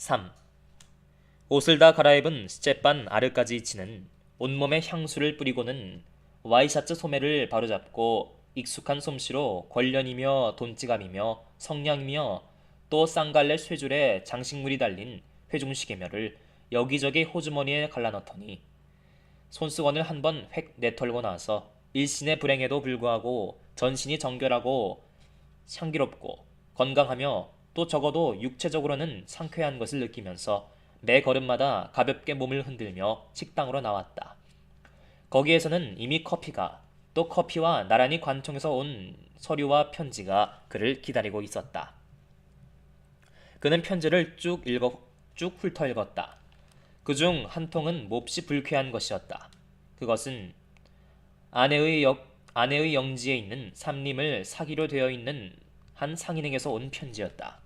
3. 옷을 다 갈아입은 스제반 아르까지치는 온몸에 향수를 뿌리고는 와이셔츠 소매를 바로잡고 익숙한 솜씨로 권련이며 돈지갑이며 성냥이며 또 쌍갈래 쇠줄에 장식물이 달린 회중시계며를 여기저기 호주머니에 갈라넣더니 손수건을 한 번 획 내털고 나서 일신의 불행에도 불구하고 전신이 정결하고 향기롭고 건강하며 또 적어도 육체적으로는 상쾌한 것을 느끼면서 매 걸음마다 가볍게 몸을 흔들며 식당으로 나왔다. 거기에서는 이미 커피가 또 커피와 나란히 관청에서 온 서류와 편지가 그를 기다리고 있었다. 그는 편지를 쭉 훑어 읽었다. 그중 한 통은 몹시 불쾌한 것이었다. 그것은 아내의 영지에 있는 삼림을 사기로 되어 있는 한 상인에게서 온 편지였다.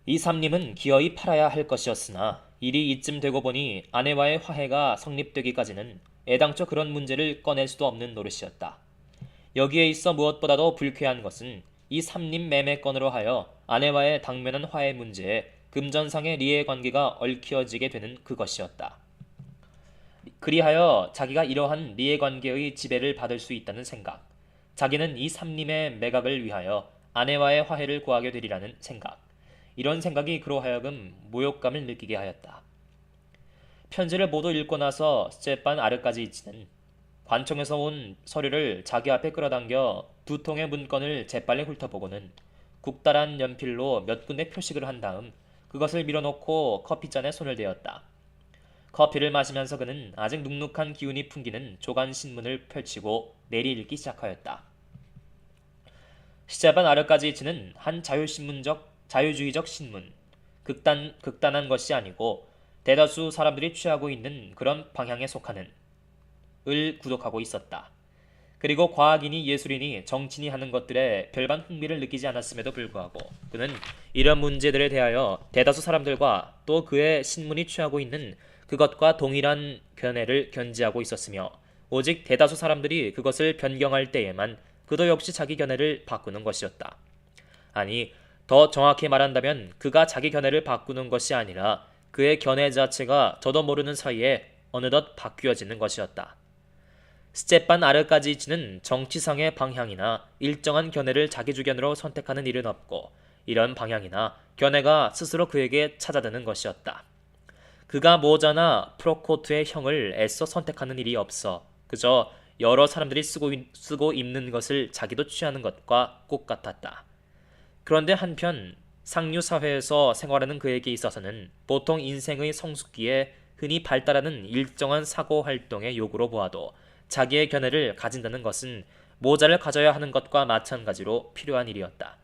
이 삼림은 기어이 팔아야 할 것이었으나 일이 이쯤 되고 보니 아내와의 화해가 성립되기까지는 애당초 그런 문제를 꺼낼 수도 없는 노릇이었다. 여기에 있어 무엇보다도 불쾌한 것은 이 삼림 매매건으로 하여 아내와의 당면한 화해 문제에 금전상의 리해 관계가 얽혀지게 되는 그것이었다. 그리하여 자기가 이러한 리해 관계의 지배를 받을 수 있다는 생각, 자기는 이 삼림의 매각을 위하여 아내와의 화해를 구하게 되리라는 생각, 이런 생각이 그로 하여금 모욕감을 느끼게 하였다. 편지를 모두 읽고 나서 스제반 아르까지치는 관청에서 온 서류를 자기 앞에 끌어당겨 두 통의 문건을 재빨리 훑어보고는 국달한 연필로 몇 군데 표식을 한 다음 그것을 밀어놓고 커피잔에 손을 대었다. 커피를 마시면서 그는 아직 눅눅한 기운이 풍기는 조간 신문을 펼치고 내리 읽기 시작하였다. 스제반 아르까지치는 한 자유주의적 신문, 극단한 것이 아니고 대다수 사람들이 취하고 있는 그런 방향에 속하는 을 구독하고 있었다. 그리고 과학이니 예술이니 정치니 하는 것들에 별반 흥미를 느끼지 않았음에도 불구하고 그는 이런 문제들에 대하여 대다수 사람들과 또 그의 신문이 취하고 있는 그것과 동일한 견해를 견지하고 있었으며 오직 대다수 사람들이 그것을 변경할 때에만 그도 역시 자기 견해를 바꾸는 것이었다. 아니, 더 정확히 말한다면 그가 자기 견해를 바꾸는 것이 아니라 그의 견해 자체가 저도 모르는 사이에 어느덧 바뀌어지는 것이었다. 스제반 아르까지치는 정치상의 방향이나 일정한 견해를 자기 주견으로 선택하는 일은 없고 이런 방향이나 견해가 스스로 그에게 찾아드는 것이었다. 그가 모자나 프로코트의 형을 애써 선택하는 일이 없어 그저 여러 사람들이 쓰고 입는 것을 자기도 취하는 것과 꼭 같았다. 그런데 한편 상류사회에서 생활하는 그에게 있어서는 보통 인생의 성숙기에 흔히 발달하는 일정한 사고활동의 요구로 보아도 자기의 견해를 가진다는 것은 모자를 가져야 하는 것과 마찬가지로 필요한 일이었다.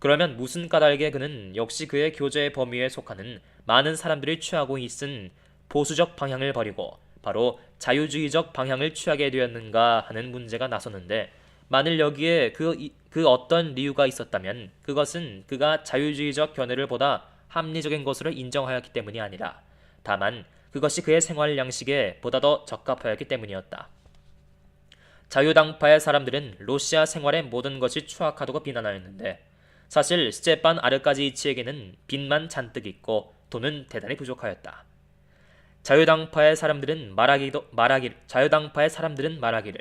그러면 무슨 까닭에 그는 역시 그의 교제의 범위에 속하는 많은 사람들이 취하고 있은 보수적 방향을 버리고 바로 자유주의적 방향을 취하게 되었는가 하는 문제가 나섰는데 만일 여기에 그 어떤 이유가 있었다면 그것은 그가 자유주의적 견해를 보다 합리적인 것으로 인정하였기 때문이 아니라 다만 그것이 그의 생활 양식에 보다 더 적합하였기 때문이었다. 자유당파의 사람들은 러시아 생활의 모든 것이 추악하다고 비난하였는데 사실 스제반 아르까지치에게는 빚만 잔뜩 있고 돈은 대단히 부족하였다. 자유당파의 사람들은 말하기를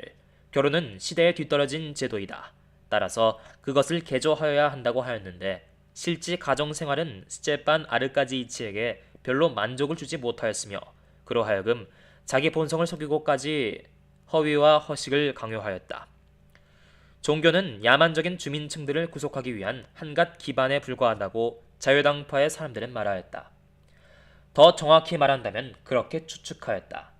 결혼은 시대에 뒤떨어진 제도이다. 따라서 그것을 개조하여야 한다고 하였는데 실제 가정생활은 스제반 아르까지치에게 별로 만족을 주지 못하였으며 그로 하여금 자기 본성을 속이고까지 허위와 허식을 강요하였다. 종교는 야만적인 주민층들을 구속하기 위한 한갓 기반에 불과하다고 자유당파의 사람들은 말하였다. 더 정확히 말한다면 그렇게 추측하였다.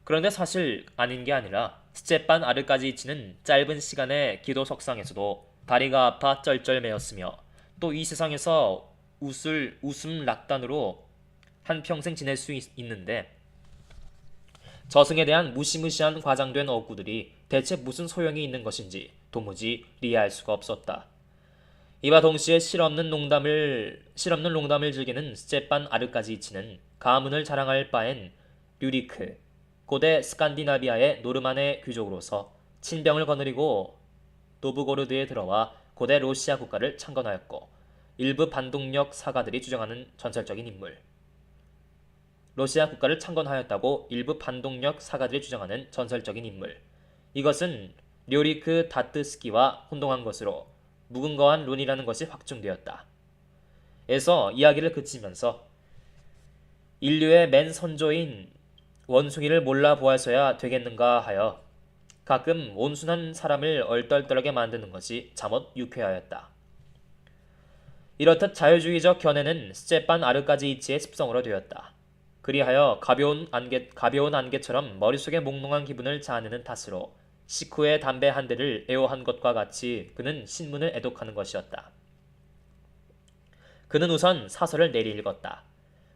그런데 사실 아닌 게 아니라 스제반 아르까지치는 짧은 시간에 기도 석상에서도 다리가 아파 쩔쩔매었으며 또 이 세상에서 웃음 락단으로 한평생 지낼 수 있는데 저승에 대한 무시무시한 과장된 어구들이 대체 무슨 소용이 있는 것인지 도무지 이해할 수가 없었다. 이와 동시에 실없는 농담을 즐기는 스제반 아르까지치는 가문을 자랑할 바엔 류리크, 고대 스칸디나비아의 노르만의 귀족으로서 친병을 거느리고 노브고르드에 들어와 고대 러시아 국가를 창건하였고 일부 반동력 사가들이 주장하는 전설적인 인물. 러시아 국가를 창건하였다고 일부 반동력 사가들이 주장하는 전설적인 인물. 이것은 료리크 다트스키와 혼동한 것으로 무근거한 론이라는 것이 확증되었다. 에서 이야기를 그치면서 인류의 맨 선조인 원숭이를 몰라 보아서야 되겠는가 하여 가끔 온순한 사람을 얼떨떨하게 만드는 것이 잠옷 유쾌하였다. 이렇듯 자유주의적 견해는 스테판 아르카지이치의 습성으로 되었다. 그리하여 가벼운 안개처럼 머릿속에 몽롱한 기분을 자아내는 탓으로 식후에 담배 한 대를 애호한 것과 같이 그는 신문을 애독하는 것이었다. 그는 우선 사설을 내리 읽었다.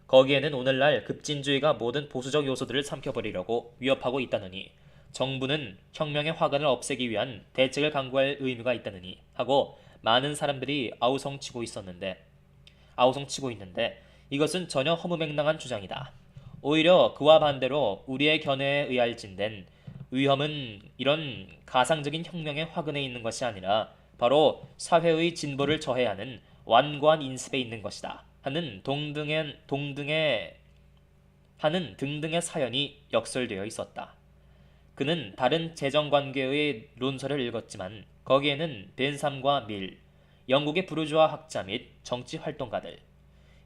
거기에는 오늘날 급진주의가 모든 보수적 요소들을 삼켜버리려고 위협하고 있다느니 정부는 혁명의 화근을 없애기 위한 대책을 강구할 의무가 있다느니 하고 많은 사람들이 아우성치고 있는데 이것은 전혀 허무맹랑한 주장이다. 오히려 그와 반대로 우리의 견해에 의할진된 위험은 이런 가상적인 혁명의 화근에 있는 것이 아니라 바로 사회의 진보를 저해하는 완고한 인습에 있는 것이다. 하는 등등의 사연이 역설되어 있었다. 그는 다른 재정관계의 논설을 읽었지만 거기에는 벤삼과 밀, 영국의 부르주아 학자 및 정치 활동가들,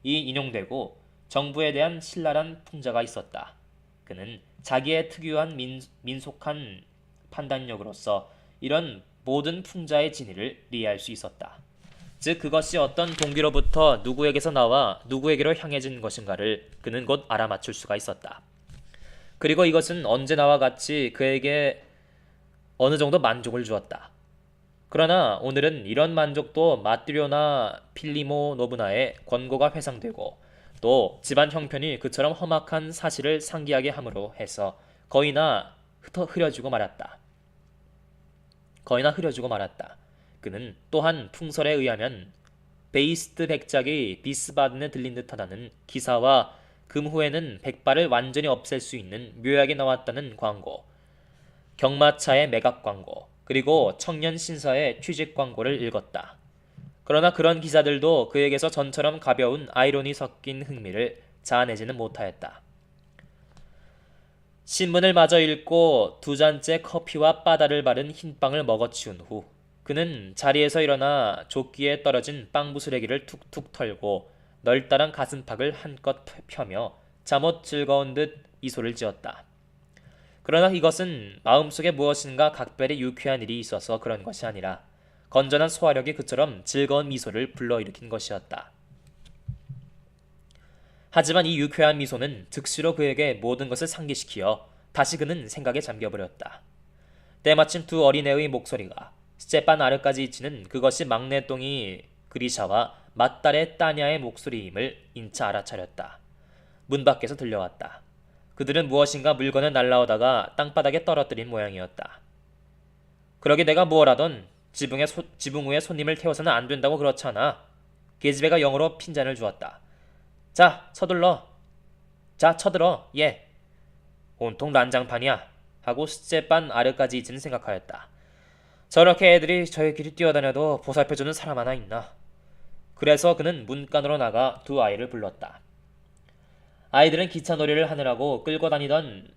이 인용되고 정부에 대한 신랄한 풍자가 있었다. 그는 자기의 특유한 민속한 판단력으로서 이런 모든 풍자의 진위를 이해할 수 있었다. 즉 그것이 어떤 동기로부터 누구에게서 나와 누구에게로 향해진 것인가를 그는 곧 알아맞힐 수가 있었다. 그리고 이것은 언제나와 같이 그에게 어느 정도 만족을 주었다. 그러나 오늘은 이런 만족도 마뜨료나 필리모 노브나의 권고가 회상되고 또 집안 형편이 그처럼 험악한 사실을 상기하게 함으로 해서 거의나 흐려지고 말았다. 그는 또한 풍설에 의하면 베이스트 백작이 비스바든에 들린 듯하다는 기사와 금후에는 백발을 완전히 없앨 수 있는 묘약이 나왔다는 광고, 경마차의 매각 광고, 그리고 청년 신사의 취직 광고를 읽었다. 그러나 그런 기사들도 그에게서 전처럼 가벼운 아이러니 섞인 흥미를 자아내지는 못하였다. 신문을 마저 읽고 두 잔째 커피와 바다를 바른 흰빵을 먹어치운 후 그는 자리에서 일어나 조끼에 떨어진 빵 부스레기를 툭툭 털고 널따란 가슴팍을 한껏 펴며 잠옷 즐거운 듯 미소를 지었다. 그러나 이것은 마음속에 무엇인가 각별히 유쾌한 일이 있어서 그런 것이 아니라 건전한 소화력이 그처럼 즐거운 미소를 불러일으킨 것이었다. 하지만 이 유쾌한 미소는 즉시로 그에게 모든 것을 상기시키어 다시 그는 생각에 잠겨버렸다. 때마침 두 어린애의 목소리가 스테판 아르카지이치는 그것이 막내똥이 그리샤와 맏딸의 따냐의 목소리임을 인차 알아차렸다. 문 밖에서 들려왔다. 그들은 무엇인가 물건을 날라오다가 땅바닥에 떨어뜨린 모양이었다. 그러게 내가 무엇하던 지붕 위에 손님을 태워서는 안 된다고 그렇잖아. 계집애가 영어로 핀잔을 주었다. 자, 서둘러. 자, 쳐들어. 예. 온통 난장판이야. 하고 스테판 아르카지이치는 생각하였다. 저렇게 애들이 저희끼리 뛰어다녀도 보살펴주는 사람 하나 있나. 그래서 그는 문간으로 나가 두 아이를 불렀다. 아이들은 기차 놀이를 하느라고 끌고 다니던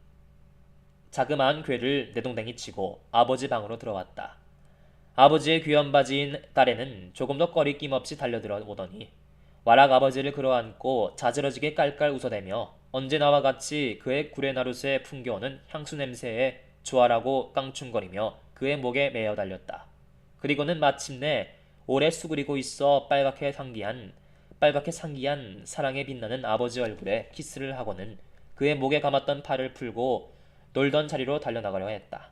자그마한 궤를 내동댕이 치고 아버지 방으로 들어왔다. 아버지의 귀염바지인 딸애는 조금 더 꺼리낌 없이 달려들어 오더니 와락 아버지를 끌어안고 자지러지게 깔깔 웃어대며 언제나와 같이 그의 구레나룻에 풍겨오는 향수 냄새에 좋아라고 깡충거리며 그의 목에 매어 달렸다. 그리고는 마침내 오래 수그리고 있어 빨갛게 상기한 사랑에 빛나는 아버지 얼굴에 키스를 하고는 그의 목에 감았던 팔을 풀고 놀던 자리로 달려나가려 했다.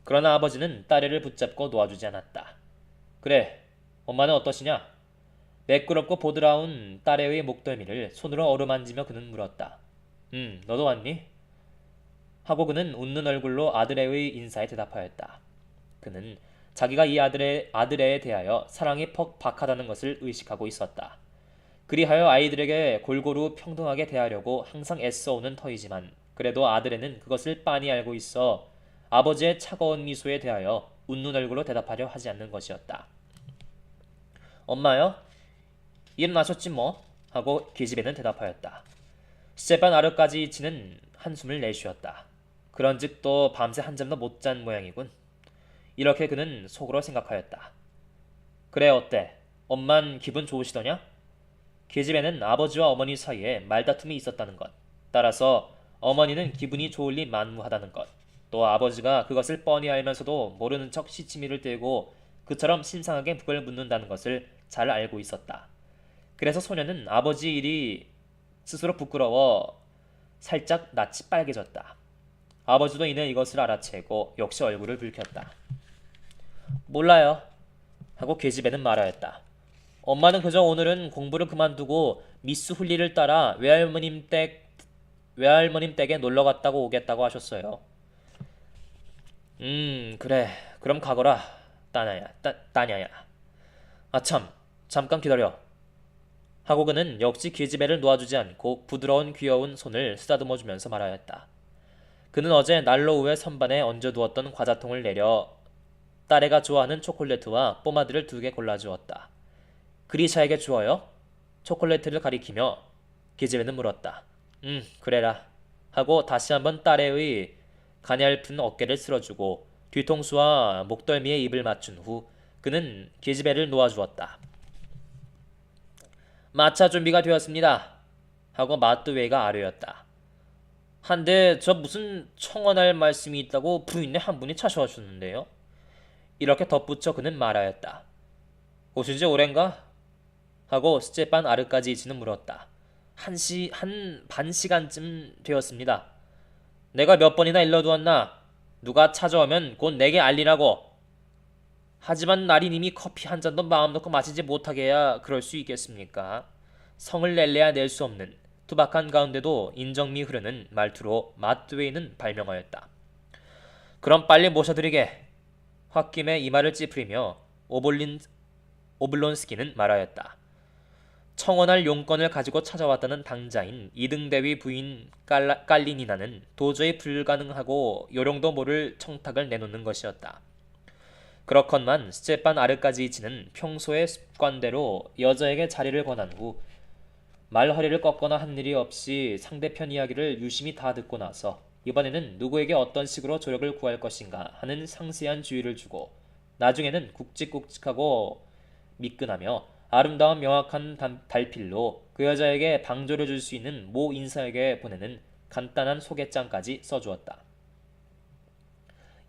그러나 아버지는 딸애를 붙잡고 놓아주지 않았다. 그래, 엄마는 어떠시냐? 매끄럽고 보드라운 딸애의 목덜미를 손으로 어루만지며 그는 물었다. 너도 왔니? 하고 그는 웃는 얼굴로 아들애의 인사에 대답하였다. 그는 자기가 이 아들애에 대하여 사랑이 퍽박하다는 것을 의식하고 있었다. 그리하여 아이들에게 골고루 평등하게 대하려고 항상 애써오는 터이지만 그래도 아들애는 그것을 빤히 알고 있어 아버지의 차가운 미소에 대하여 웃는 얼굴로 대답하려 하지 않는 것이었다. 엄마요? 일어나셨지 뭐 하고 계집애는 대답하였다. 스테판 아르까지치는 한숨을 내쉬었다. 그런즉 또 밤새 한잠도 못 잔 모양이군. 이렇게 그는 속으로 생각하였다. 그래 어때? 엄만 기분 좋으시더냐? 계집애는 아버지와 어머니 사이에 말다툼이 있었다는 것, 따라서 어머니는 기분이 좋을 리 만무하다는 것, 또 아버지가 그것을 뻔히 알면서도 모르는 척 시치미를 떼고 그처럼 신상하게 그걸 묻는다는 것을 잘 알고 있었다. 그래서 소녀는 아버지 일이 스스로 부끄러워 살짝 낯이 빨개졌다. 아버지도 이내 이것을 알아채고 역시 얼굴을 붉혔다. 몰라요 하고 계집애는 말하였다. 엄마는 그저 오늘은 공부를 그만두고 미스 훌리를 따라 외할머님 댁에 놀러 갔다고 오겠다고 하셨어요. 그래. 그럼 가거라. 따냐야. 아참, 잠깐 기다려. 하고 그는 역시 계집애를 놓아주지 않고 부드러운 귀여운 손을 쓰다듬어주면서 말하였다. 그는 어제 난로 위에 선반에 얹어두었던 과자통을 내려 딸애가 좋아하는 초콜릿과 뽀마드를 2개 골라주었다. 그리샤에게 주어요? 초콜릿을 가리키며 계집애는 물었다. 그래라. 하고 다시 한번 딸애의 가냘픈 어깨를 쓸어주고 뒤통수와 목덜미에 입을 맞춘 후 그는 계집애를 놓아주었다. 마차 준비가 되었습니다. 하고 마뚜웨이가 아뢰었다. 한데 저 무슨 청혼할 말씀이 있다고 부인네 한 분이 차셔하셨는데요. 이렇게 덧붙여 그는 말하였다. 오신 지 오랜가? 하고 스테판 아르까지치는 물었다. 한 반 시간쯤 되었습니다. 내가 몇 번이나 일러두었나? 누가 찾아오면 곧 내게 알리라고. 하지만 나리님이 커피 한 잔도 마음 놓고 마시지 못하게 해야 그럴 수 있겠습니까? 성을 낼래야 낼 수 없는 투박한 가운데도 인정미 흐르는 말투로 마뚜웨이는 발명하였다. 그럼 빨리 모셔드리게. 홧김에 이마를 찌푸리며 오블론스키는 말하였다. 청혼할 용건을 가지고 찾아왔다는 당자인 이등대위 부인 깔리니나는 도저히 불가능하고 요령도 모를 청탁을 내놓는 것이었다. 그렇건만 스테판 아르까지치는 평소의 습관대로 여자에게 자리를 권한 후 말허리를 꺾거나 한 일이 없이 상대편 이야기를 유심히 다 듣고 나서 이번에는 누구에게 어떤 식으로 조력을 구할 것인가 하는 상세한 주의를 주고 나중에는 굵직굵직하고 미끈하며 아름다운 명확한 달필로 그 여자에게 방조를 줄 수 있는 모 인사에게 보내는 간단한 소개장까지 써주었다.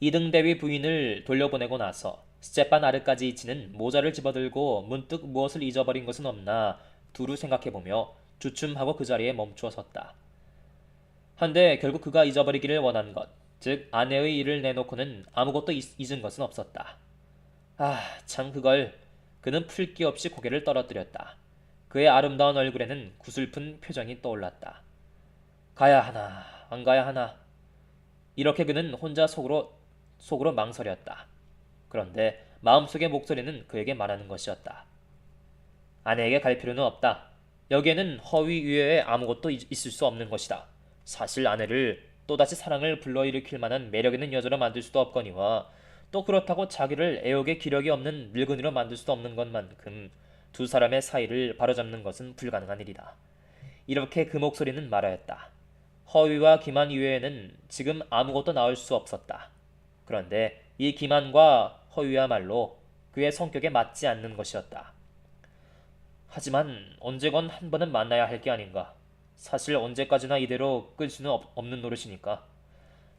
이등대위 부인을 돌려보내고 나서 스테판 아르까지치는 모자를 집어들고 문득 무엇을 잊어버린 것은 없나 두루 생각해보며 주춤하고 그 자리에 멈추어 섰다. 한데 결국 그가 잊어버리기를 원한 것, 즉 아내의 일을 내놓고는 아무것도 잊은 것은 없었다. 참 그걸. 그는 풀기 없이 고개를 떨어뜨렸다. 그의 아름다운 얼굴에는 구슬픈 표정이 떠올랐다. 가야 하나 안 가야 하나. 이렇게 그는 혼자 속으로 망설였다. 그런데 마음속의 목소리는 그에게 말하는 것이었다. 아내에게 갈 필요는 없다. 여기에는 허위 이외에 아무것도 있을 수 없는 것이다. 사실 아내를 또다시 사랑을 불러일으킬 만한 매력있는 여자로 만들 수도 없거니와 또 그렇다고 자기를 애옥의 기력이 없는 늙은이로 만들 수도 없는 것만큼 두 사람의 사이를 바로잡는 것은 불가능한 일이다. 이렇게 그 목소리는 말하였다. 허위와 기만 이외에는 지금 아무것도 나올 수 없었다. 그런데 이 기만과 허위야말로 그의 성격에 맞지 않는 것이었다. 하지만 언제건 한 번은 만나야 할 게 아닌가. 사실 언제까지나 이대로 끌 수는 없는 노릇이니까.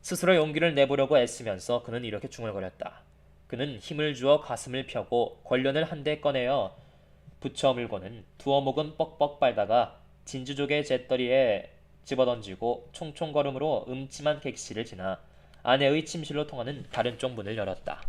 스스로 용기를 내보려고 애쓰면서 그는 이렇게 중얼거렸다. 그는 힘을 주어 가슴을 펴고 권련을 한 대 꺼내어 붙여 물고는 두어목은 뻑뻑 빨다가 진주족의 잿더리에 집어던지고 총총걸음으로 음침한 객실을 지나 아내의 침실로 통하는 다른 쪽 문을 열었다.